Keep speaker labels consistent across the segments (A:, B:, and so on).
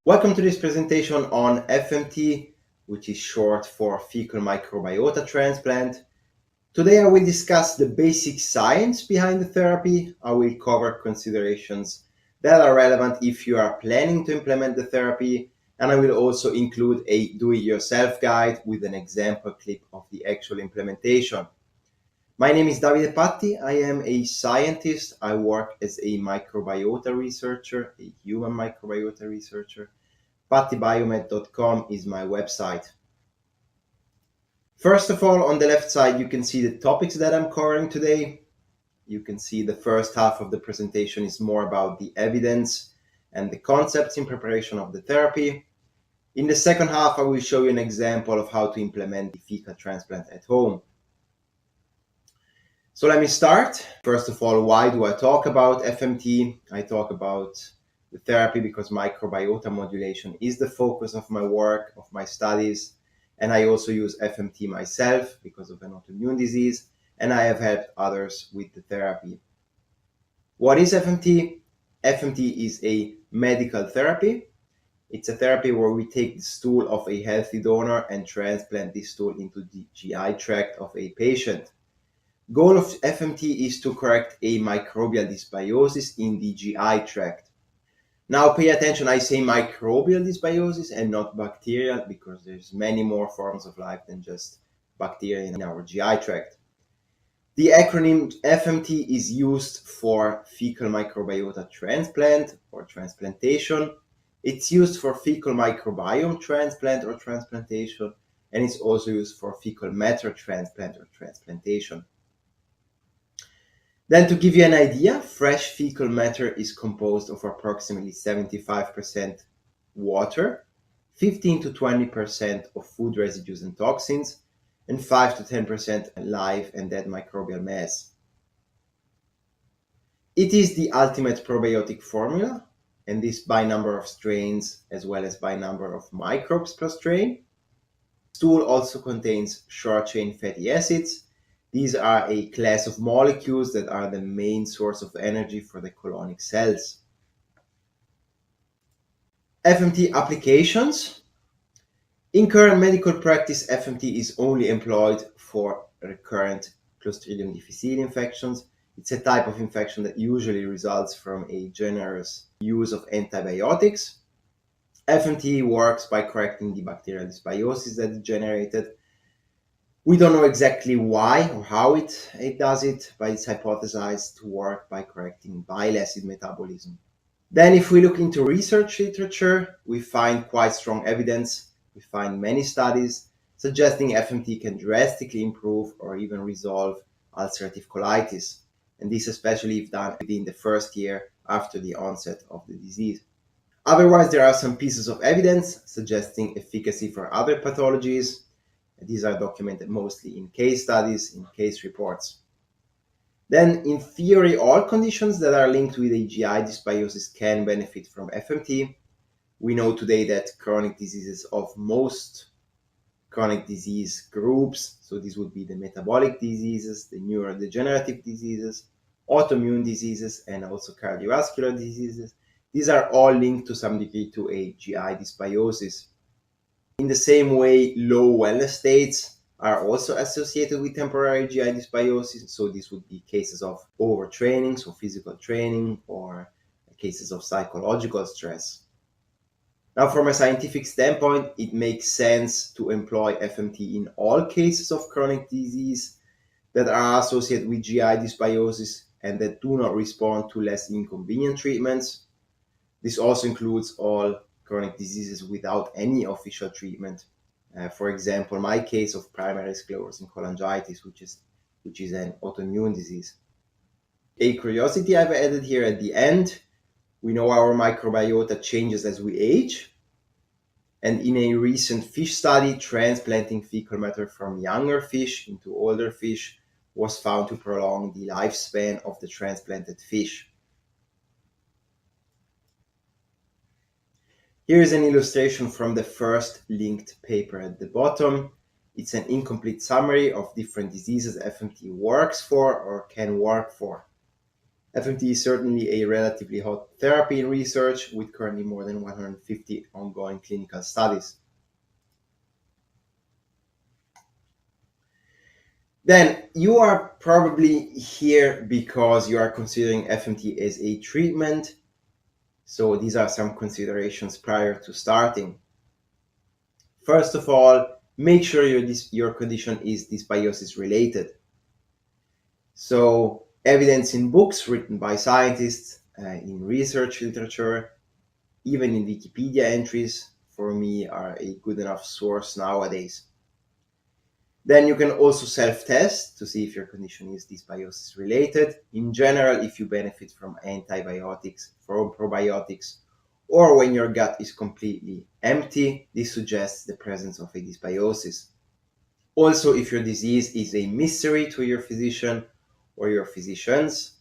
A: Welcome to this presentation on FMT, which is short for Fecal Microbiota Transplant. Today I will discuss the basic science behind the therapy. I will cover considerations that are relevant if you are planning to implement the therapy, and I will also include a do-it-yourself guide with an example clip of the actual implementation. My name is Davide Patti. I am a scientist. I work as a microbiota researcher, a human microbiota researcher. pattibiomed.com is my website. First of all, on the left side, you can see the topics that I'm covering today. You can see the first half of the presentation is more about the evidence and the concepts in preparation of the therapy. In the second half, I will show you an example of how to implement the fecal transplant at home. So let me start. First of all, why do I talk about FMT? I talk about the therapy because microbiota modulation is the focus of my work, of my studies, and I also use FMT myself because of an autoimmune disease, and I have helped others with the therapy. What is FMT? FMT is a medical therapy. It's a therapy where we take the stool of a healthy donor and transplant this stool into the GI tract of a patient. Goal of FMT is to correct a microbial dysbiosis in the GI tract. Now pay attention, I say microbial dysbiosis and not bacterial because there's many more forms of life than just bacteria in our GI tract. The acronym FMT is used for Fecal Microbiota Transplant or transplantation. It's used for Fecal Microbiome Transplant or transplantation, and it's also used for Fecal Matter Transplant or transplantation. Then to give you an idea, fresh fecal matter is composed of approximately 75% water, 15 to 20% of food residues and toxins, and 5 to 10% live and dead microbial mass. It is the ultimate probiotic formula, and this by number of strains as well as by number of microbes per strain. Stool also contains short-chain fatty acids. These are a class of molecules that are the main source of energy for the colonic cells. FMT applications. In current medical practice, FMT is only employed for recurrent Clostridium difficile infections. It's a type of infection that usually results from a generous use of antibiotics. FMT works by correcting the bacterial dysbiosis that is generated. We don't know exactly why or how it does it, but it's hypothesized to work by correcting bile acid metabolism. Then if we look into research literature, we find quite strong evidence. We find many studies suggesting FMT can drastically improve or even resolve ulcerative colitis, and this especially if done within the first year after the onset of the disease. Otherwise, there are some pieces of evidence suggesting efficacy for other pathologies. These are documented mostly in case studies, in case reports. Then, in theory, all conditions that are linked with a GI dysbiosis can benefit from FMT. We know today that chronic diseases of most chronic disease groups, so these would be the metabolic diseases, the neurodegenerative diseases, autoimmune diseases, and also cardiovascular diseases, these are all linked to some degree to a GI dysbiosis. In the same way, low wellness states are also associated with temporary GI dysbiosis. So these would be cases of overtraining, so physical training, or cases of psychological stress. Now, from a scientific standpoint, it makes sense to employ FMT in all cases of chronic disease that are associated with GI dysbiosis and that do not respond to less inconvenient treatments. This also includes all chronic diseases without any official treatment. For example, my case of primary sclerosing cholangitis, which is an autoimmune disease. A curiosity I've added here at the end, we know our microbiota changes as we age. And in a recent fish study, transplanting fecal matter from younger fish into older fish was found to prolong the lifespan of the transplanted fish. Here is an illustration from the first linked paper at the bottom. It's an incomplete summary of different diseases FMT works for or can work for. FMT is certainly a relatively hot therapy in research, with currently more than 150 ongoing clinical studies. Then you are probably here because you are considering FMT as a treatment. So these are some considerations prior to starting. First of all, make sure your condition is dysbiosis related. So evidence in books written by scientists, in research literature, even in Wikipedia entries, for me, are a good enough source nowadays. Then you can also self-test to see if your condition is dysbiosis related. In general, if you benefit from antibiotics, from probiotics, or when your gut is completely empty, this suggests the presence of a dysbiosis. Also, if your disease is a mystery to your physician or your physicians,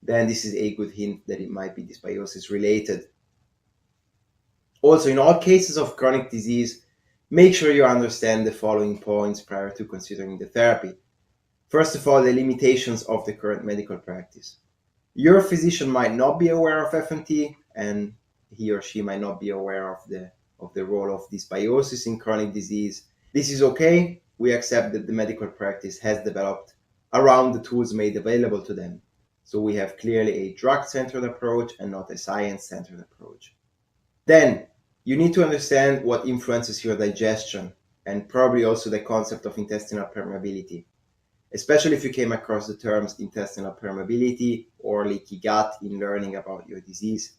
A: then this is a good hint that it might be dysbiosis related. Also, in all cases of chronic disease, make sure you understand the following points prior to considering the therapy. First of all, the limitations of the current medical practice. Your physician might not be aware of FMT, and he or she might not be aware of the role of dysbiosis in chronic disease. This is okay. We accept that the medical practice has developed around the tools made available to them. So we have clearly a drug-centered approach and not a science-centered approach. Then you need to understand what influences your digestion, and probably also the concept of intestinal permeability, especially if you came across the terms intestinal permeability or leaky gut in learning about your disease.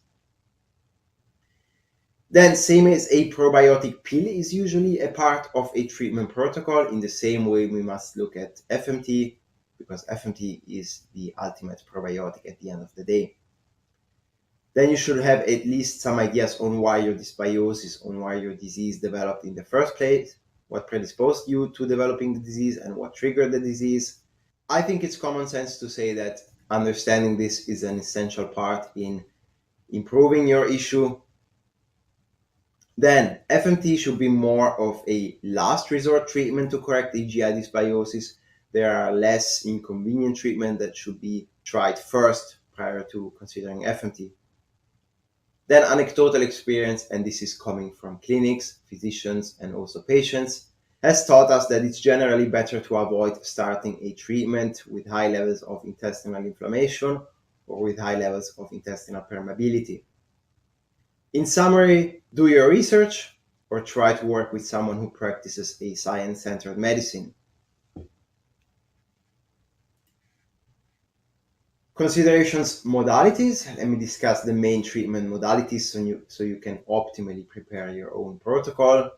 A: Then, same as a probiotic pill is usually a part of a treatment protocol, in the same way we must look at FMT, because FMT is the ultimate probiotic at the end of the day. Then you should have at least some ideas on why your dysbiosis, on why your disease developed in the first place, what predisposed you to developing the disease, and what triggered the disease. I think it's common sense to say that understanding this is an essential part in improving your issue. Then FMT should be more of a last resort treatment to correct the GI dysbiosis. There are less inconvenient treatments that should be tried first prior to considering FMT. Then anecdotal experience, and this is coming from clinics, physicians, and also patients, has taught us that it's generally better to avoid starting a treatment with high levels of intestinal inflammation or with high levels of intestinal permeability. In summary, do your research or try to work with someone who practices a science-centered medicine. Considerations: modalities. Let me discuss the main treatment modalities so you can optimally prepare your own protocol.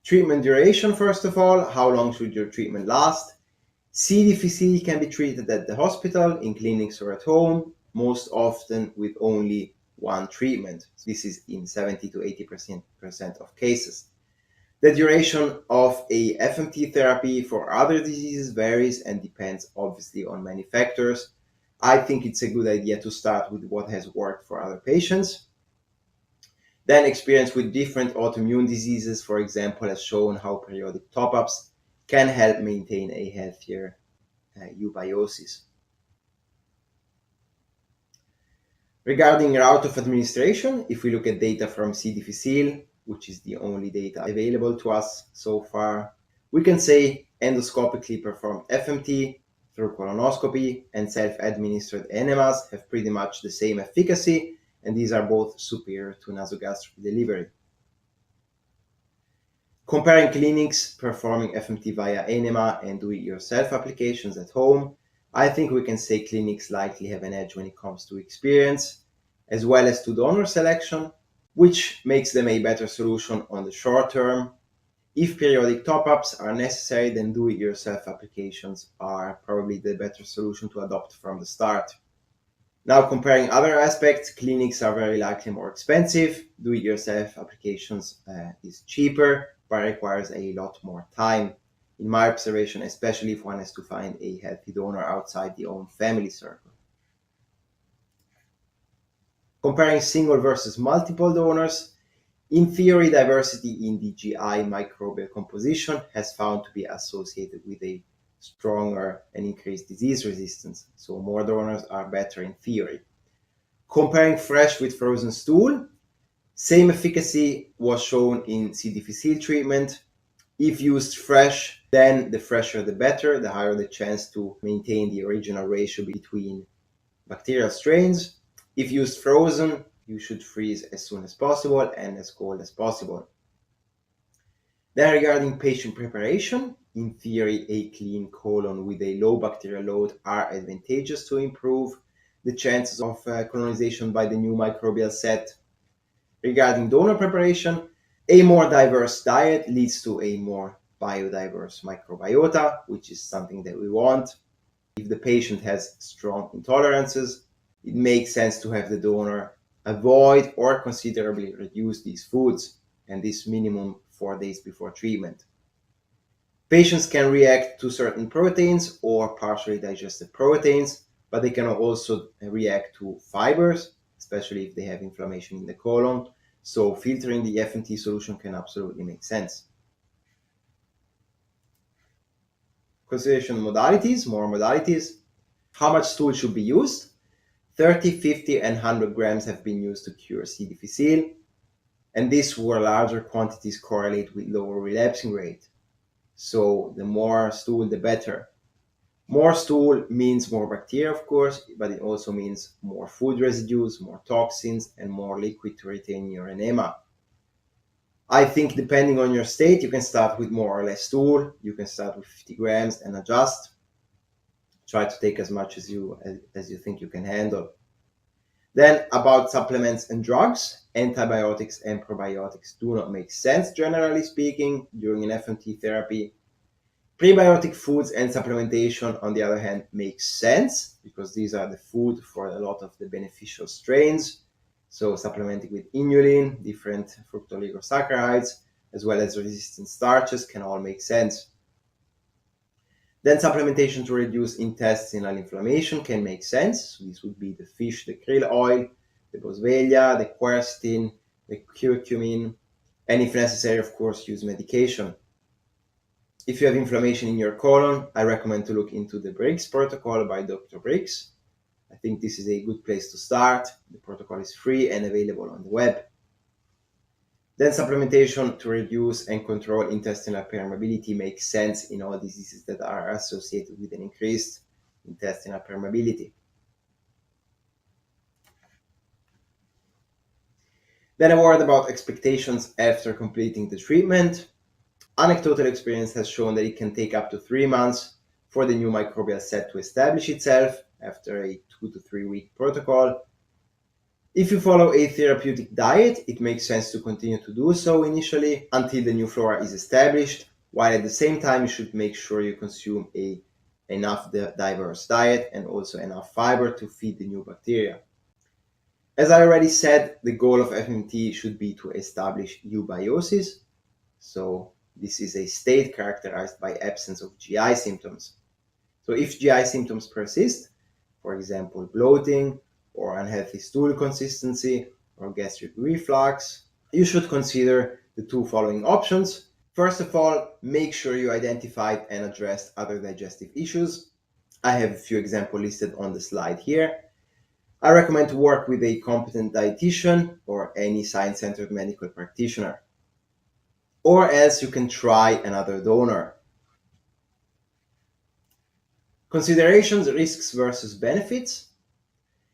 A: Treatment duration, first of all. How long should your treatment last? C. difficile can be treated at the hospital, in clinics, or at home, most often with only one treatment. This is in 70 to 80% of cases. The duration of a FMT therapy for other diseases varies and depends obviously on many factors. I think it's a good idea to start with what has worked for other patients. Then experience with different autoimmune diseases, for example, has shown how periodic top-ups can help maintain a healthier eubiosis. Regarding route of administration, if we look at data from C. difficile, which is the only data available to us so far, we can say endoscopically performed FMT through colonoscopy and self-administered enemas have pretty much the same efficacy, and these are both superior to nasogastric delivery. Comparing clinics performing FMT via enema and do-it-yourself applications at home, I think we can say clinics likely have an edge when it comes to experience, as well as to donor selection, which makes them a better solution on the short term. If periodic top-ups are necessary, then do-it-yourself applications are probably the better solution to adopt from the start. Now, comparing other aspects, clinics are very likely more expensive. Do-it-yourself applications is cheaper, but requires a lot more time. In my observation, especially if one has to find a healthy donor outside the own family circle. Comparing single versus multiple donors, in theory, diversity in the GI microbial composition has found to be associated with a stronger and increased disease resistance. So more donors are better in theory. Comparing fresh with frozen stool, same efficacy was shown in C. difficile treatment. If used fresh, then the fresher the better, the higher the chance to maintain the original ratio between bacterial strains. If used frozen, you should freeze as soon as possible and as cold as possible. Then regarding patient preparation, in theory, a clean colon with a low bacterial load are advantageous to improve the chances of colonization by the new microbial set. Regarding donor preparation, a more diverse diet leads to a more biodiverse microbiota, which is something that we want. If the patient has strong intolerances, it makes sense to have the donor avoid or considerably reduce these foods, and this minimum 4 days before treatment. Patients can react to certain proteins or partially digested proteins, but they can also react to fibers, especially if they have inflammation in the colon. So filtering the FMT solution can absolutely make sense. Consideration modalities, more modalities. How much stool should be used? 30, 50, and 100 grams have been used to cure C. difficile, and this where larger quantities correlate with lower relapsing rate. So the more stool, the better. More stool means more bacteria, of course, but it also means more food residues, more toxins, and more liquid to retain your enema. I think depending on your state, you can start with more or less stool. You can start with 50 grams and adjust. Try to take as much as you think you can handle. Then about supplements and drugs, antibiotics and probiotics do not make sense, generally speaking, during an FMT therapy. Prebiotic foods and supplementation, on the other hand, makes sense because these are the food for a lot of the beneficial strains. So supplementing with inulin, different fructooligosaccharides, as well as resistant starches can all make sense. Then supplementation to reduce intestinal inflammation can make sense. So this would be the fish, the krill oil, the boswellia, the quercetin, the curcumin, and if necessary, of course, use medication. If you have inflammation in your colon, I recommend to look into the Briggs protocol by Dr. Briggs. I think this is a good place to start. The protocol is free and available on the web. Then supplementation to reduce and control intestinal permeability makes sense in all diseases that are associated with an increased intestinal permeability. Then a word about expectations after completing the treatment. Anecdotal experience has shown that it can take up to 3 months for the new microbial set to establish itself after a 2 to 3 week protocol. If you follow a therapeutic diet, it makes sense to continue to do so initially until the new flora is established, while at the same time you should make sure you consume enough diverse diet and also enough fiber to feed the new bacteria. As I already said, the goal of FMT should be to establish eubiosis. So this is a state characterized by absence of GI symptoms. So if GI symptoms persist, for example, bloating or unhealthy stool consistency or gastric reflux, you should consider the 2 following options. First of all, make sure you identified and addressed other digestive issues. I have a few examples listed on the slide here. I recommend to work with a competent dietitian or any science-centered medical practitioner. Or else you can try another donor. Considerations, risks versus benefits.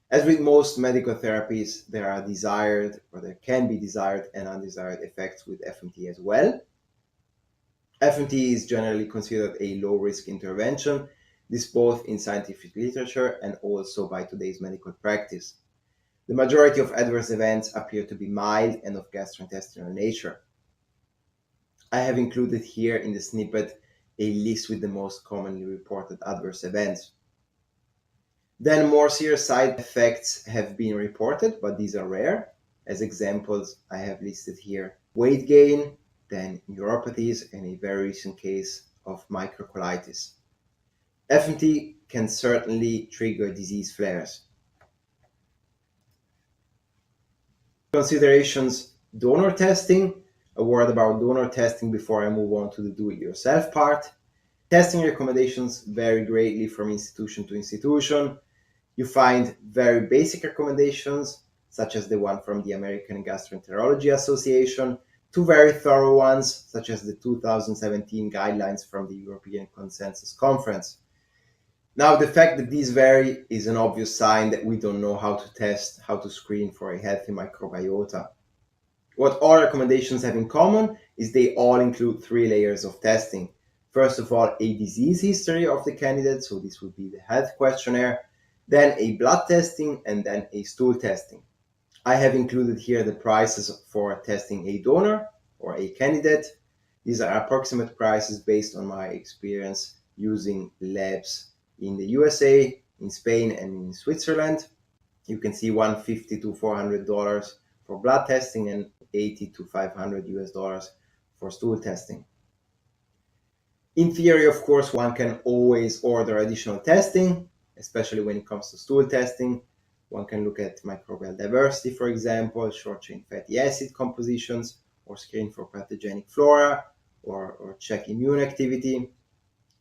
A: As with most medical therapies, there are desired or there can be desired and undesired effects with FMT as well. FMT is generally considered a low-risk intervention, this both in scientific literature and also by today's medical practice. The majority of adverse events appear to be mild and of gastrointestinal nature. I have included here in the snippet a list with the most commonly reported adverse events. Then more serious side effects have been reported, but these are rare. As examples, I have listed here weight gain, then neuropathies, and a very recent case of microcolitis. FMT can certainly trigger disease flares. Considerations, donor testing. A word about donor testing before I move on to the do-it-yourself part. Testing recommendations vary greatly from institution to institution. You find very basic recommendations, such as the one from the American Gastroenterology Association, to very thorough ones, such as the 2017 guidelines from the European Consensus Conference. Now, the fact that these vary is an obvious sign that we don't know how to test, how to screen for a healthy microbiota. What all recommendations have in common is they all include 3 layers of testing. First of all, a disease history of the candidate, so this would be the health questionnaire, then a blood testing, and then a stool testing. I have included here the prices for testing a donor or a candidate. These are approximate prices based on my experience using labs in the USA, in Spain, and in Switzerland. You can see $150 to $400 for blood testing and $80 to $500 for stool testing. In theory, of course, one can always order additional testing, especially when it comes to stool testing. One can look at microbial diversity, for example, short-chain fatty acid compositions, or screen for pathogenic flora, or check immune activity.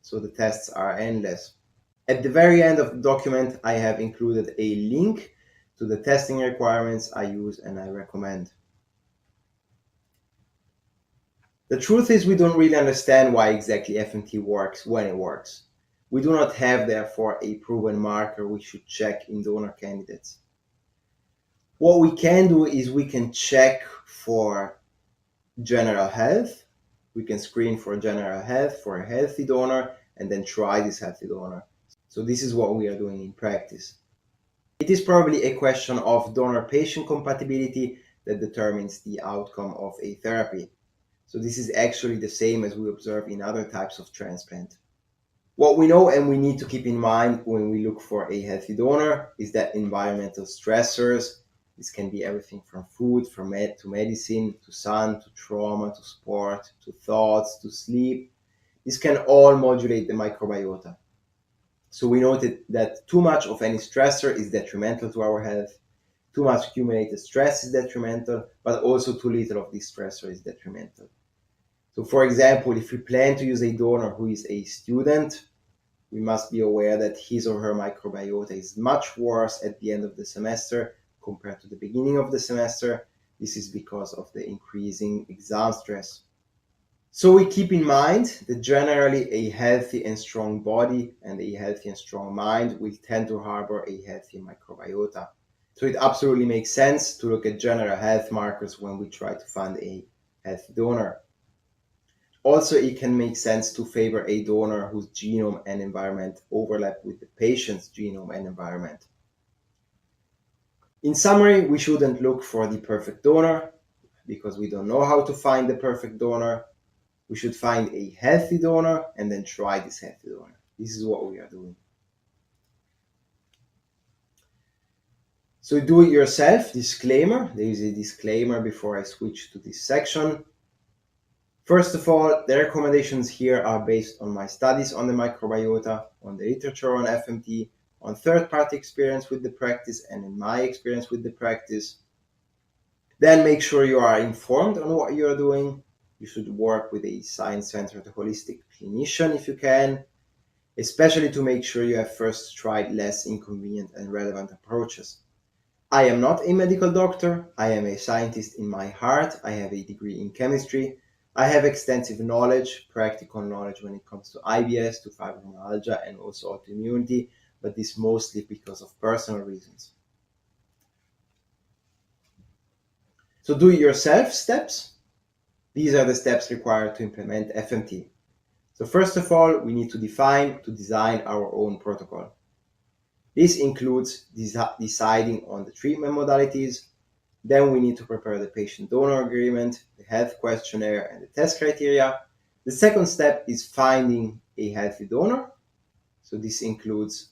A: So the tests are endless. At the very end of the document, I have included a link to the testing requirements I use and I recommend. The truth is we don't really understand why exactly FMT works when it works. We do not have, therefore, a proven marker we should check in donor candidates. What we can do is we can check for general health. We can screen for general health for a healthy donor and then try this healthy donor. So this is what we are doing in practice. It is probably a question of donor-patient compatibility that determines the outcome of a therapy. So this is actually the same as we observe in other types of transplant. What we know and we need to keep in mind when we look for a healthy donor is that environmental stressors, this can be everything from food, to medicine, to sun, to trauma, to sport, to thoughts, to sleep, this can all modulate the microbiota. So we noted that too much of any stressor is detrimental to our health, too much accumulated stress is detrimental, but also too little of this stressor is detrimental. So for example, if we plan to use a donor who is a student, we must be aware that his or her microbiota is much worse at the end of the semester compared to the beginning of the semester. This is because of the increasing exam stress. So we keep in mind that generally a healthy and strong body and a healthy and strong mind will tend to harbor a healthy microbiota. So it absolutely makes sense to look at general health markers when we try to find a healthy donor. Also, it can make sense to favor a donor whose genome and environment overlap with the patient's genome and environment. In summary, we shouldn't look for the perfect donor because we don't know how to find the perfect donor. We should find a healthy donor and then try this healthy donor. This is what we are doing. So do it yourself, disclaimer. There is a disclaimer before I switch to this section. First of all, the recommendations here are based on my studies on the microbiota, on the literature on FMT, on third-party experience with the practice, and in my experience with the practice. Then make sure you are informed on what you are doing. You should work with a science-centered holistic clinician if you can, especially to make sure you have first tried less inconvenient and relevant approaches. I am not a medical doctor. I am a scientist in my heart. I have a degree in chemistry. I have extensive knowledge, practical knowledge when it comes to IBS, to fibromyalgia, and also autoimmunity, but this mostly because of personal reasons. So do it yourself steps. These are the steps required to implement FMT. So first of all, we need to design our own protocol. This includes deciding on the treatment modalities. Then we need to prepare the patient-donor agreement, the health questionnaire, and the test criteria. The second step is finding a healthy donor. So this includes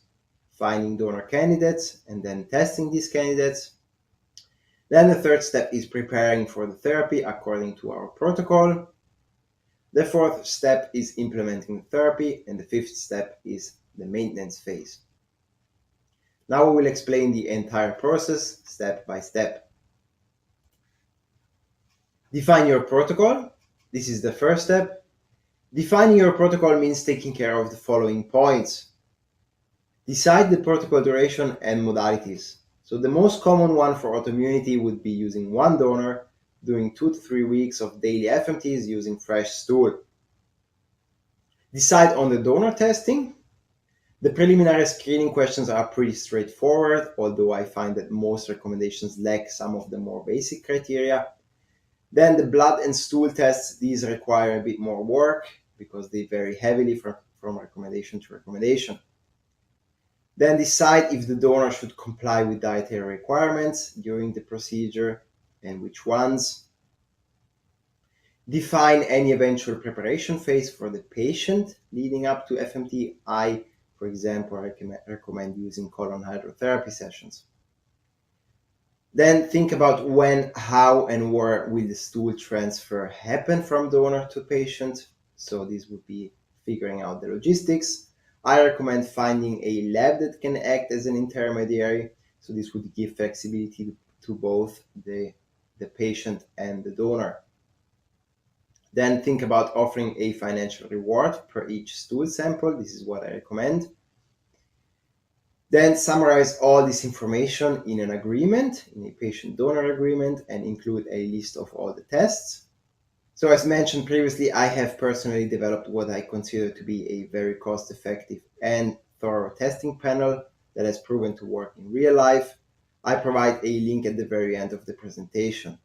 A: finding donor candidates and then testing these candidates. Then the third step is preparing for the therapy according to our protocol. The fourth step is implementing the therapy, and the fifth step is the maintenance phase. Now we will explain the entire process step by step. Define your protocol. This is the first step. Defining your protocol means taking care of the following points. Decide the protocol duration and modalities. So the most common one for autoimmunity would be using one donor, doing 2 to 3 weeks of daily FMTs using fresh stool. Decide on the donor testing. The preliminary screening questions are pretty straightforward, although I find that most recommendations lack some of the more basic criteria. Then the blood and stool tests, these require a bit more work because they vary heavily from recommendation to recommendation. Then decide if the donor should comply with dietary requirements during the procedure and which ones. Define any eventual preparation phase for the patient leading up to FMT. I, for example, recommend using colon hydrotherapy sessions. Then think about when, how, and where will the stool transfer happen from donor to patient. So this would be figuring out the logistics. I recommend finding a lab that can act as an intermediary. So this would give flexibility to both the patient and the donor. Then think about offering a financial reward per each stool sample. This is what I recommend. Then summarize all this information in an agreement, in a patient-donor agreement, and include a list of all the tests. So as mentioned previously, I have personally developed what I consider to be a very cost-effective and thorough testing panel that has proven to work in real life. I provide a link at the very end of the presentation.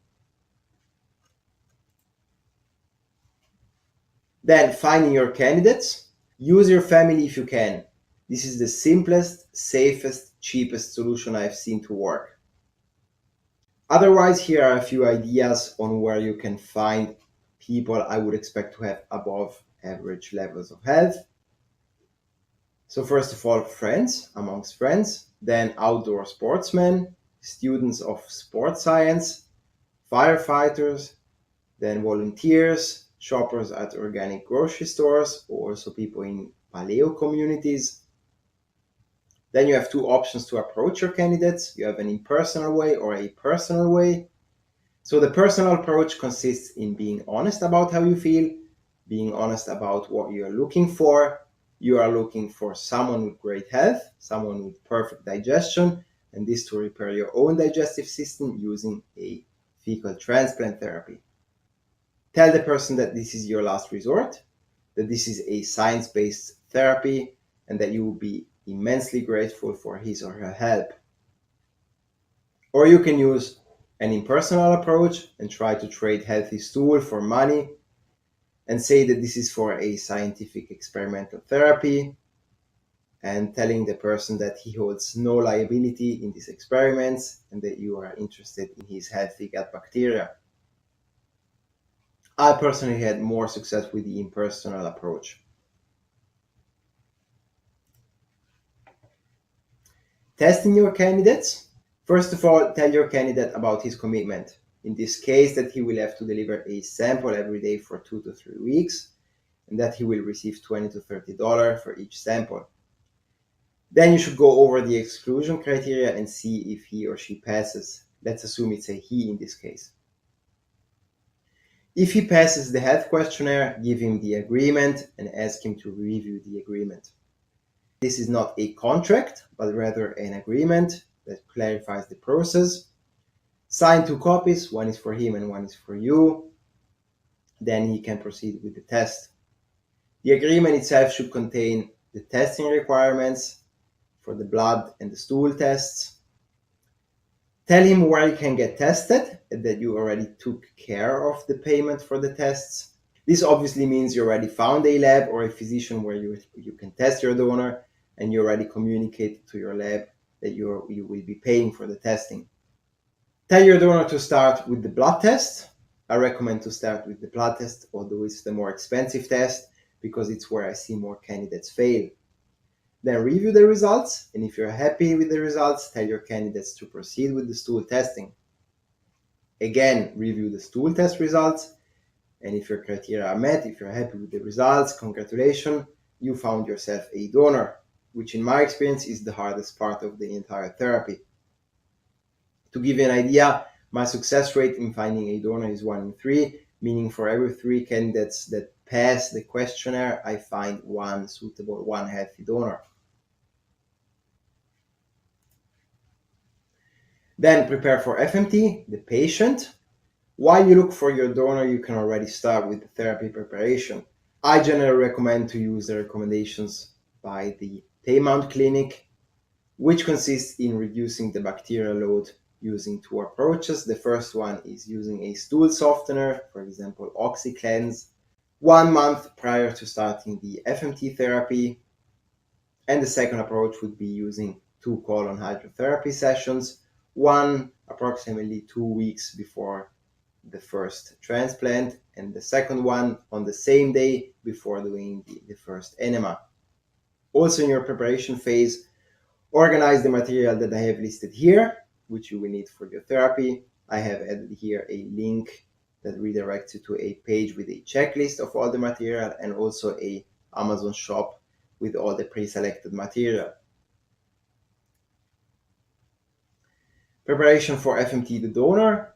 A: Then finding your candidates. Use your family if you can. This is the simplest, safest, cheapest solution I've seen to work. Otherwise, here are a few ideas on where you can find people I would expect to have above average levels of health. So first of all, friends, amongst friends, then outdoor sportsmen, students of sports science, firefighters, then volunteers, shoppers at organic grocery stores, also people in paleo communities. Then you have two options to approach your candidates. You have an impersonal way or a personal way. So the personal approach consists in being honest about how you feel, being honest about what you're looking for. You are looking for someone with great health, someone with perfect digestion, and this to repair your own digestive system using a fecal transplant therapy. Tell the person that this is your last resort, that this is a science-based therapy, and that you will be immensely grateful for his or her help. Or you can use an impersonal approach and try to trade healthy stool for money and say that this is for a scientific experimental therapy, and telling the person that he holds no liability in these experiments and that you are interested in his healthy gut bacteria. I personally had more success with the impersonal approach. Testing your candidates. First of all, tell your candidate about his commitment. In this case, that he will have to deliver a sample every day for 2 to 3 weeks, and that he will receive $20 to $30 for each sample. Then you should go over the exclusion criteria and see if he or she passes. Let's assume it's a he in this case. If he passes the health questionnaire, give him the agreement and ask him to review the agreement. This is not a contract, but rather an agreement that clarifies the process. Sign 2 copies, one is for him and one is for you. Then he can proceed with the test. The agreement itself should contain the testing requirements for the blood and the stool tests. Tell him where he can get tested and that you already took care of the payment for the tests. This obviously means you already found a lab or a physician where you can test your donor, and you already communicated to your lab that you will be paying for the testing. Tell your donor to start with the blood test. I recommend to start with the blood test, although it's the more expensive test because it's where I see more candidates fail. Then review the results, and if you're happy with the results, tell your candidates to proceed with the stool testing. Again, review the stool test results, and if your criteria are met, if you're happy with the results, congratulations, you found yourself a donor, which in my experience is the hardest part of the entire therapy. To give you an idea, my success rate in finding a donor is 1 in 3, meaning for every 3 candidates that pass the questionnaire, I find one suitable, one healthy donor. Then prepare for FMT, the patient. While you look for your donor, you can already start with the therapy preparation. I generally recommend to use the recommendations by the Paymount Clinic, which consists in reducing the bacterial load using two approaches. The first one is using a stool softener, for example, OxyCleanse, 1 month prior to starting the FMT therapy. And the second approach would be using 2 colon hydrotherapy sessions, one approximately 2 weeks before the first transplant, and the second one on the same day before doing the first enema. Also, in your preparation phase, organize the material that I have listed here, which you will need for your therapy. I have added here a link that redirects you to a page with a checklist of all the material and also a Amazon shop with all the pre-selected material. Preparation for FMT the donor.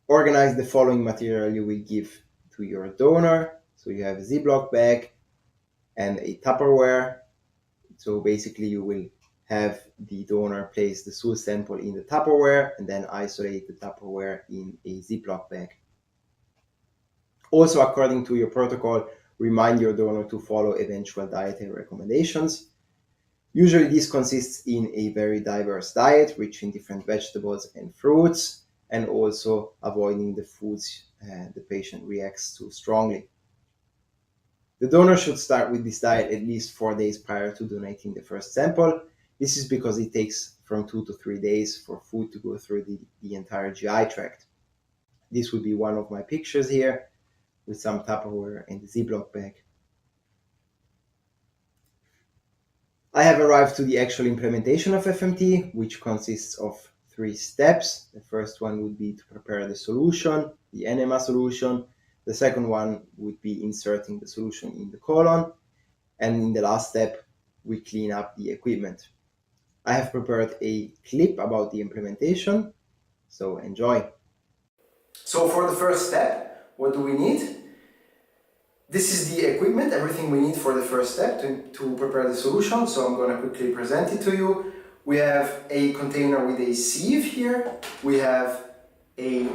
A: Organize the following material you will give to your donor. So you have a Ziploc bag and a Tupperware. So basically you will have the donor place the stool sample in the Tupperware and then isolate the Tupperware in a Ziploc bag. Also, according to your protocol, remind your donor to follow eventual dietary recommendations. Usually this consists in a very diverse diet, rich in different vegetables and fruits, and also avoiding the foods the patient reacts to strongly. The donor should start with this diet at least 4 days prior to donating the first sample. This is because it takes from 2 to 3 days for food to go through the entire GI tract. This would be one of my pictures here with some Tupperware and the Ziploc bag. I have arrived to the actual implementation of FMT, which consists of 3 steps. The first one would be to prepare the solution, the enema solution. The second one would be inserting the solution in the colon. And in the last step, we clean up the equipment. I have prepared a clip about the implementation, so enjoy. So for the first step, what do we need? This is the equipment, everything we need for the first step to prepare the solution. So I'm going to quickly present it to you. We have a container with a sieve here. We have a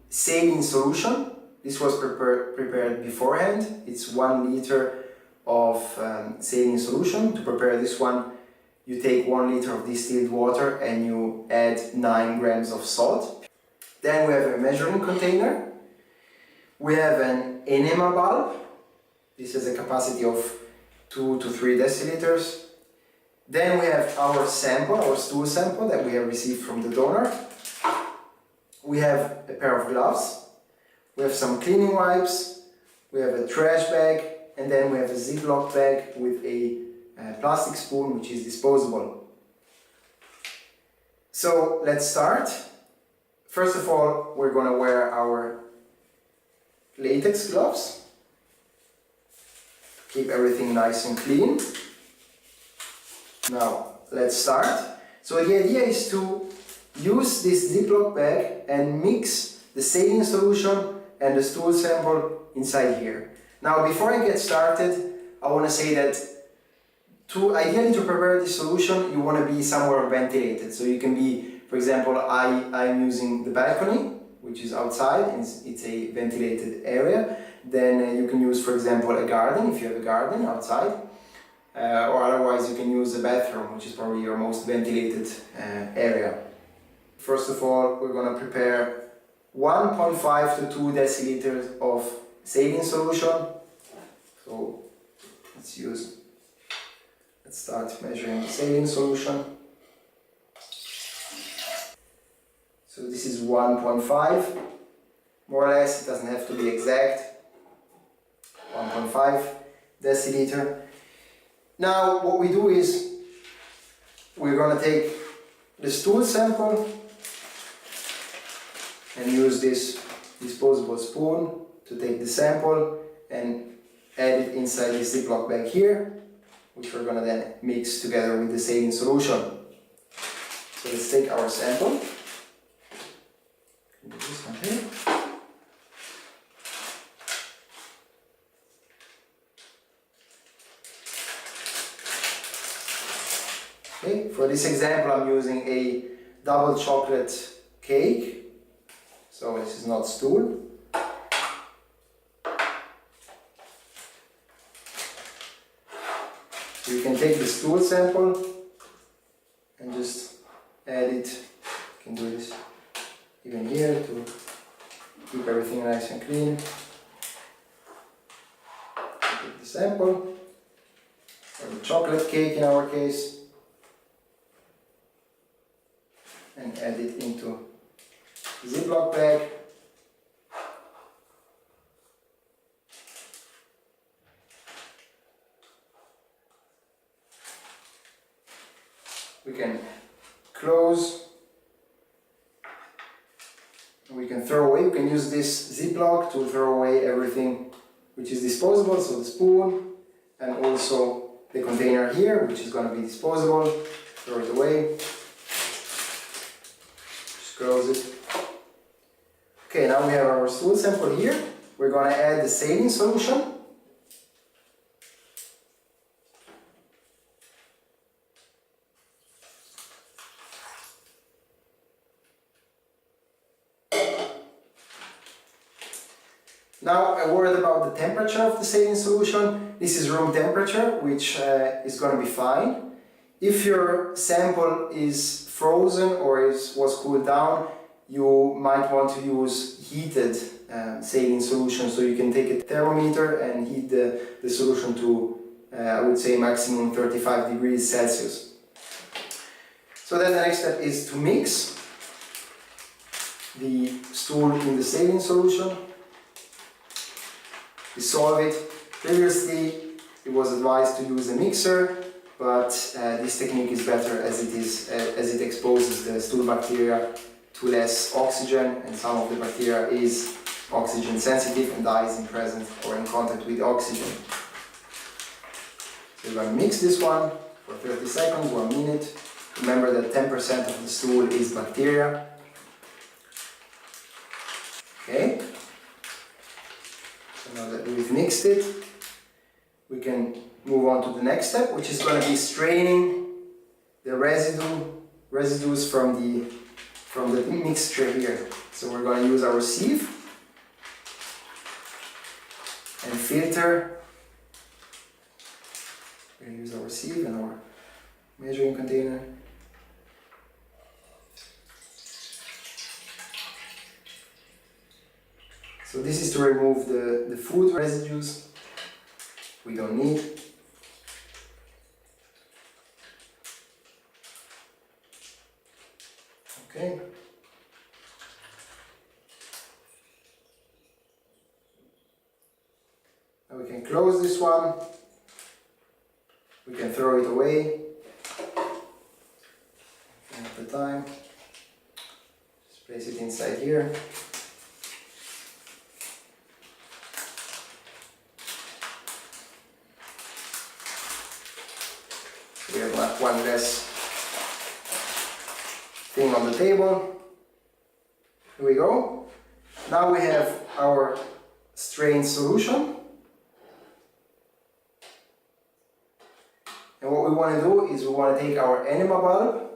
A: saline solution. This was prepared beforehand. It's 1 liter of saline solution. To prepare this one, you take 1 liter of distilled water and you add 9 grams of salt. Then we have a measuring container. We have an enema bulb. This has a capacity of 2 to 3 deciliters. Then we have our sample, our stool sample that we have received from the donor. We have a pair of gloves. We have some cleaning wipes. We have a trash bag. And then we have a Ziploc bag with a plastic spoon, which is disposable. So let's start. First of all, we're going to wear our latex gloves. Keep everything nice and clean. Now, let's start. So the idea is to use this Ziploc bag and mix the saline solution and the stool sample inside here. Now, before I get started, I want to say that ideally to prepare this solution, you want to be somewhere ventilated. So you can be, for example, I'm using the balcony, which is outside, and it's a ventilated area. Then you can use, for example, a garden, if you have a garden outside. Or otherwise you can use a bathroom, which is probably your most ventilated area. First of all, we're going to prepare 1.5 to 2 deciliters of saline solution. So let's start measuring the saline solution. So this is 1.5, more or less, it doesn't have to be exact. 1.5 deciliter. Now what we do is we're going to take the stool sample and use this disposable spoon to take the sample and add it inside this Ziploc bag here, which we're going to then mix together with the saline solution. So let's take our sample. This one here.
B: Okay, for this example I'm using a double chocolate cake, so this is not stool. You can take the stool sample and just add it. You can do this even here to keep everything nice and clean. Take the sample, or the chocolate cake in our case, and add it into the Ziploc bag. We can close, we can throw away, we can use this Ziploc to throw away everything which is disposable, so the spoon and also the container here, which is going to be disposable. Throw it away, just close it. Okay, now we have our stool sample here. We're going to add the saline solution. Now a word about the temperature of the saline solution. This is room temperature, which is going to be fine. If your sample is frozen or was cooled down, you might want to use heated saline solution. So you can take a thermometer and heat the solution to, I would say, maximum 35 degrees Celsius. So then the next step is to mix the stool in the saline solution. Dissolve it. Previously it was advised to use a mixer, but this technique is better as it exposes the stool bacteria to less oxygen, and some of the bacteria is oxygen sensitive and dies in presence or in contact with oxygen. So we're going to mix this one for 30 seconds, 1 minute. Remember that 10% of the stool is bacteria. Okay. Now that we've mixed it, we can move on to the next step, which is going to be straining the residues from the mixture here. So we're going to use our sieve and filter. We're going to use our sieve and our measuring container. So this is to remove the food residues we don't need. Okay. Now we can close this one. We can throw it away. At the time, just place it inside here. We have one less thing on the table. Here we go. Now we have our strained solution. And what we want to do is we want to take our enema bulb.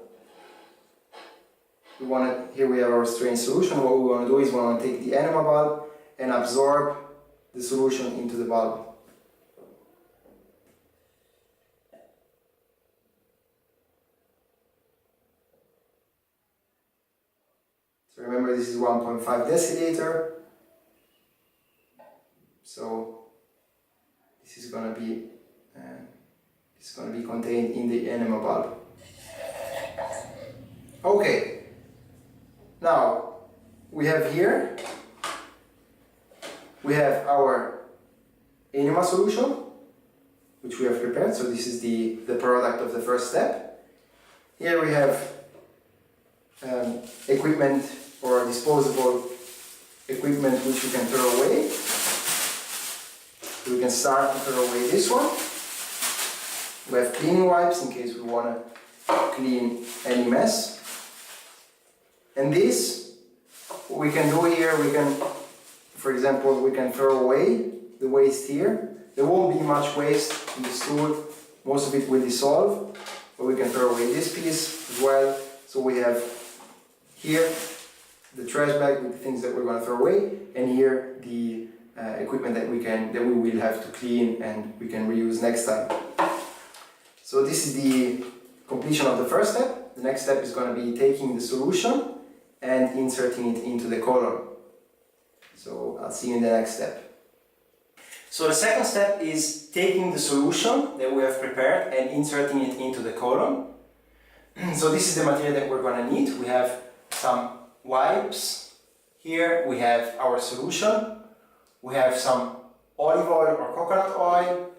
B: Here we have our strained solution. What we want to do is we want to take the enema bulb and absorb the solution into the bulb. So remember, this is 1.5 deciliter. So this is going to be contained in the enema bulb. Okay. Now we have here our enema solution, which we have prepared. So this is the product of the first step. Here we have equipment or disposable equipment which we can throw away. So we can start to throw away this one. We have cleaning wipes in case we want to clean any mess. And this, what we can do here, we can, for example, we can throw away the waste here. There won't be much waste in the stool. Most of it will dissolve. but we can throw away this piece as well. So we have here the trash bag with the things that we're going to throw away, and here the equipment that we will have to clean and we can reuse next time. So this is the completion of the first step. The next step is going to be taking the solution and inserting it into the colon. So I'll see you in the next step. So the second step is taking the solution that we have prepared and inserting it into the colon. So this is the material that we're going to need. We have some wipes. Here we have our solution. We have some olive oil or coconut oil.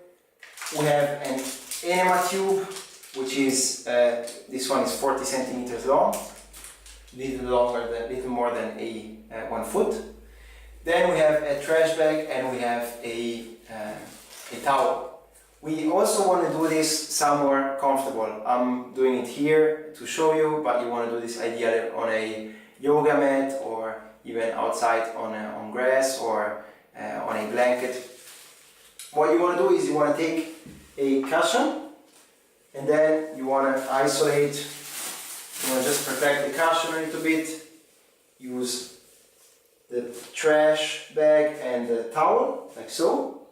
B: We have an enema tube, which is, this one is 40 centimeters long, little more than 1 foot. Then we have a trash bag and we have a towel. We also want to do this somewhere comfortable. I'm doing it here to show you, but you want to do this ideally on a yoga mat or even outside on grass or on a blanket. What you want to do is you want to take a cushion and then you want to isolate, you want to just protect the cushion a little bit, use the trash bag and the towel, like so.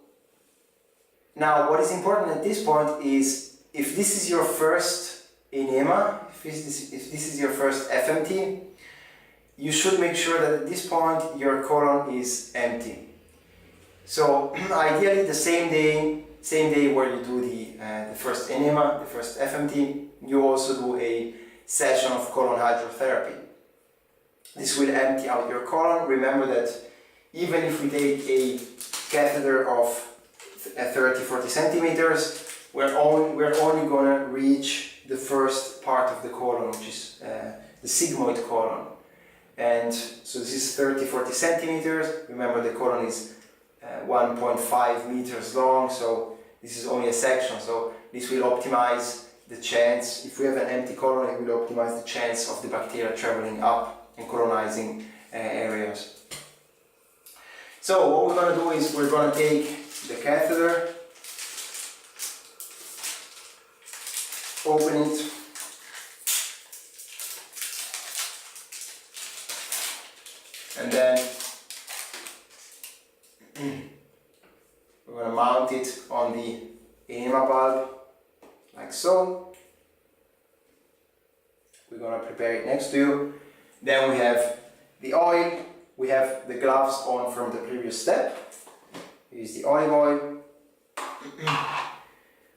B: Now what is important at this point is, if this is your first enema, if this is your first FMT, you should make sure that at this point your colon is empty. So ideally the same day where you do the first enema, the first FMT, you also do a session of colon hydrotherapy. This will empty out your colon. Remember that even if we take a catheter of 30-40 centimeters, we're only going to reach the first part of the colon, which is the sigmoid colon. And so this is 30-40 centimeters. Remember the colon is 1.5 meters long, so this is only a section. So this will optimize the chance, if we have an empty colon, it will optimize the chance of the bacteria traveling up and colonizing areas. So what we're going to do is we're going to take the catheter, open it, and then we're going to mount it on the enema bulb, like so. We're going to prepare it next to you. Then we have the oil, we have the gloves on from the previous step. Here's the olive oil.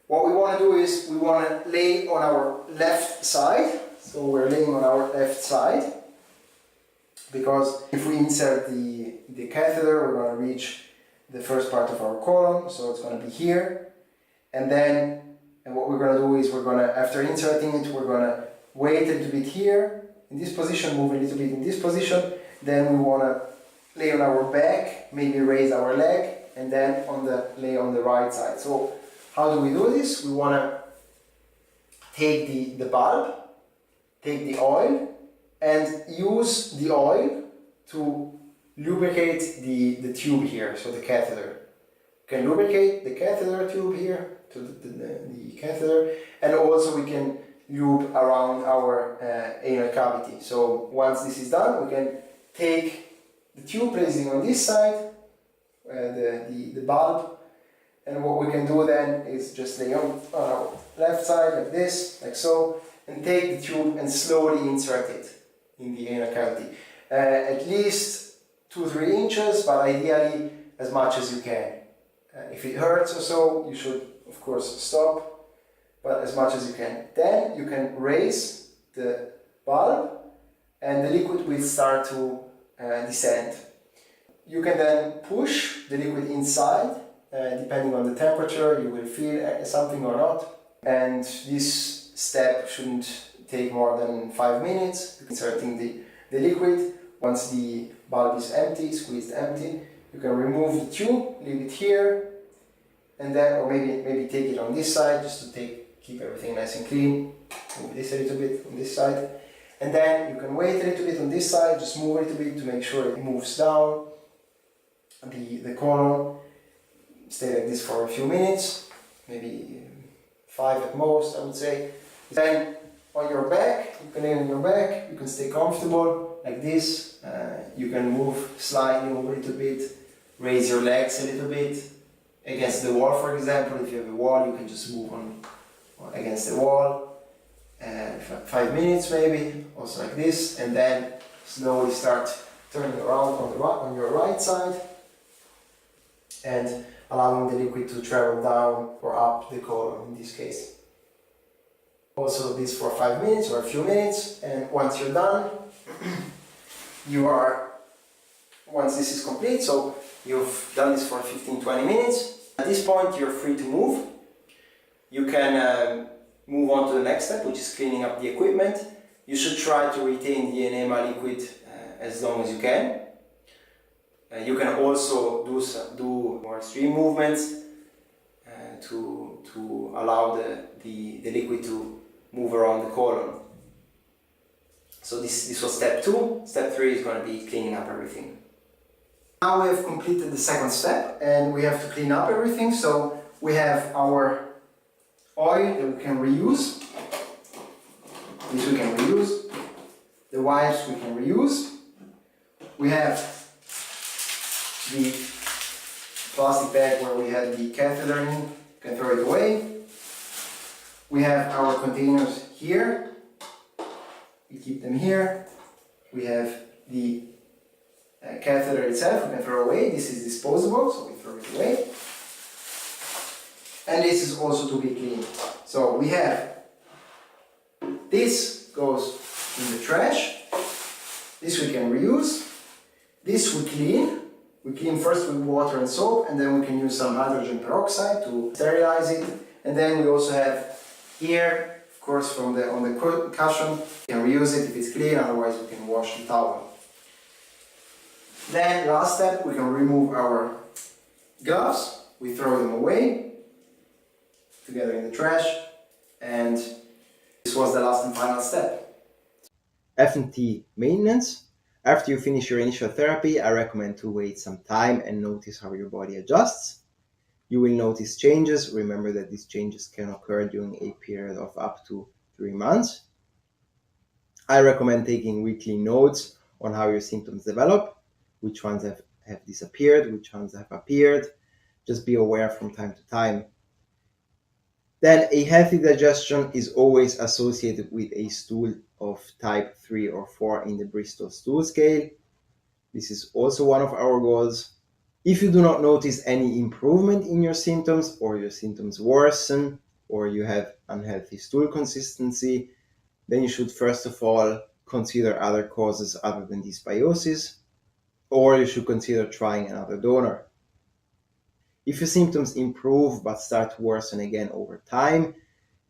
B: What we want to do is we want to lay on our left side. So we're laying on our left side, because if we insert the catheter, we're going to reach the first part of our colon, so it's going to be here. And what we're going to do is we're going to, after inserting it, we're going to wait a little bit here, in this position, move a little bit in this position, then we want to lay on our back, maybe raise our leg, and then lay on the right side. So how do we do this? We want to take the bulb, take the oil, and use the oil to lubricate the tube here, so the catheter. You can lubricate the catheter tube here, to the catheter, and also we can lube around our anal cavity. So once this is done, we can take the tube, placing on this side, the bulb, and what we can do then is just lay on our left side like this, like so, and take the tube and slowly insert it in the anal cavity. At least 2-3 inches, but ideally as much as you can. If it hurts or so, you should of course stop, but as much as you can. Then you can raise the bulb and the liquid will start to descend. You can then push the liquid inside, depending on the temperature, you will feel something or not. And this step shouldn't take more than 5 minutes, inserting the liquid. Once the bulb is empty, squeezed empty, you can remove the tube, leave it here, and then, or maybe take it on this side, just to keep everything nice and clean. Move this a little bit on this side. And then you can wait a little bit on this side, just move a little bit to make sure it moves down the colon. Stay like this for a few minutes, maybe 5 at most, I would say. Then on your back, you can lay on your back, you can stay comfortable like this. You can move, sliding a little bit, raise your legs a little bit against the wall, for example. If you have a wall, you can just move on against the wall. 5 minutes maybe, also like this, and then slowly start turning around on your right side and allowing the liquid to travel down or up the colon in this case. Also this for 5 minutes or a few minutes, and once you're done, once this is complete, so you've done this for 15-20 minutes, at this point you're free to move. You can move on to the next step, which is cleaning up the equipment. You should try to retain the enema liquid as long as you can. You can also do more extreme movements to allow the liquid to move around the colon. So this was step 2. Step 3 is going to be cleaning up everything. Now we have completed the second step and we have to clean up everything. So we have our oil that we can reuse. This we can reuse. The wipes we can reuse. We have the plastic bag where we had the catheter in, you can throw it away. We have our containers here, we keep them here. We have the catheter itself, we can throw away. This is disposable, so we throw it away. And this is also to be cleaned. So we have, this goes in the trash, this we can reuse, this we clean. We clean first with water and soap, and then we can use some hydrogen peroxide to sterilize it. And then we also have here, of course, on the cushion, we can reuse it if it's clean, otherwise we can wash the towel. Then last step, we can remove our gloves. We throw them away together in the trash, and this was the last and final step.
A: FMT maintenance. After you finish your initial therapy, I recommend to wait some time and notice how your body adjusts. You will notice changes. Remember that these changes can occur during a period of up to 3 months. I recommend taking weekly notes on how your symptoms develop, which ones have disappeared, which ones have appeared. Just be aware from time to time. Then a healthy digestion is always associated with a stool of type 3 or 4 in the Bristol stool scale. This is also one of our goals. If you do not notice any improvement in your symptoms, or your symptoms worsen, or you have unhealthy stool consistency, then you should first of all consider other causes other than dysbiosis, or you should consider trying another donor. If your symptoms improve but start to worsen again over time,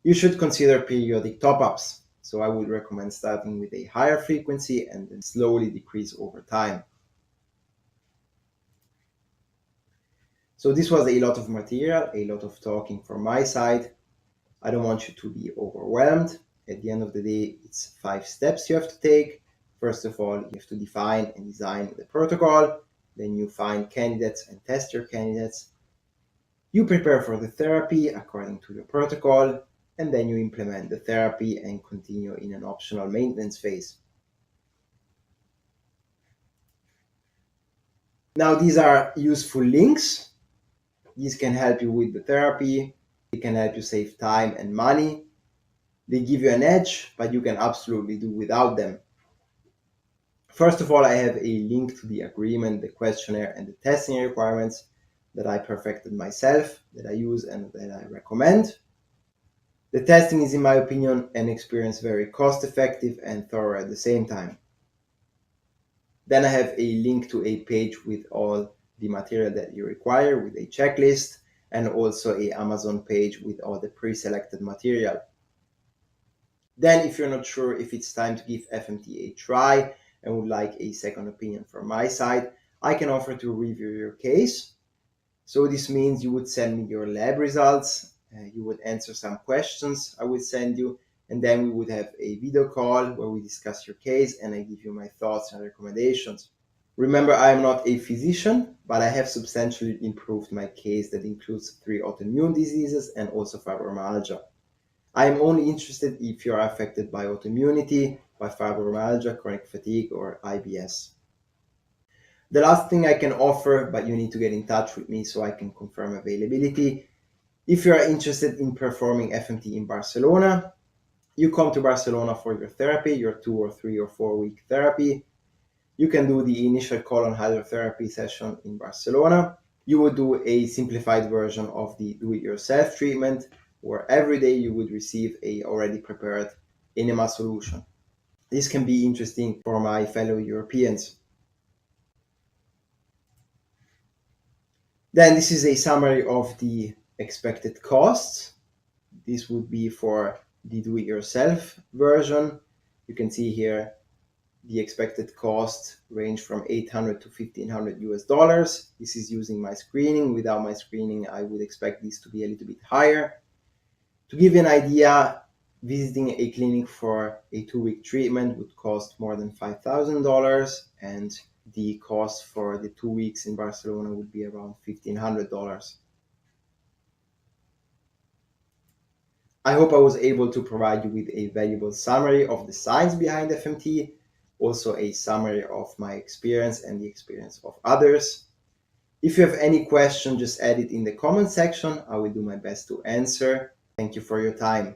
A: you should consider periodic top-ups. So I would recommend starting with a higher frequency and then slowly decrease over time. So this was a lot of material, a lot of talking from my side. I don't want you to be overwhelmed. At the end of the day, it's 5 steps you have to take. First of all, you have to define and design the protocol. Then you find candidates and test your candidates. You prepare for the therapy according to your protocol, and then you implement the therapy and continue in an optional maintenance phase. Now, these are useful links. These can help you with the therapy. They can help you save time and money. They give you an edge, but you can absolutely do without them. First of all, I have a link to the agreement, the questionnaire, and the testing requirements that I perfected myself, that I use and that I recommend. The testing is, in my opinion and experience, very cost effective and thorough at the same time. Then I have a link to a page with all the material that you require, with a checklist, and also a Amazon page with all the pre-selected material. Then, if you're not sure if it's time to give FMT a try and would like a second opinion from my side, I can offer to review your case. So this means you would send me your lab results, you would answer some questions I would send you, and then we would have a video call where we discuss your case and I give you my thoughts and recommendations. Remember, I am not a physician, but I have substantially improved my case that includes 3 autoimmune diseases and also fibromyalgia. I'm only interested if you are affected by autoimmunity, by fibromyalgia, chronic fatigue, or IBS. The last thing I can offer, but you need to get in touch with me so I can confirm availability. If you are interested in performing FMT in Barcelona, you come to Barcelona for your therapy, your 2 or 3 or 4 week therapy. You can do the initial colon hydrotherapy session in Barcelona. You would do a simplified version of the do-it-yourself treatment, where every day you would receive a already prepared enema solution. This can be interesting for my fellow Europeans. Then this is a summary of the expected costs. This would be for the do-it-yourself version. You can see here the expected cost range from $800 to $1,500 US. This is using my screening. Without my screening, I would expect this to be a little bit higher. To give you an idea, visiting a clinic for a 2-week treatment would cost more than $5,000, and the cost for the 2 weeks in Barcelona would be around $1,500. I hope I was able to provide you with a valuable summary of the science behind FMT, also a summary of my experience and the experience of others. If you have any question, just add it in the comment section. I will do my best to answer. Thank you for your time.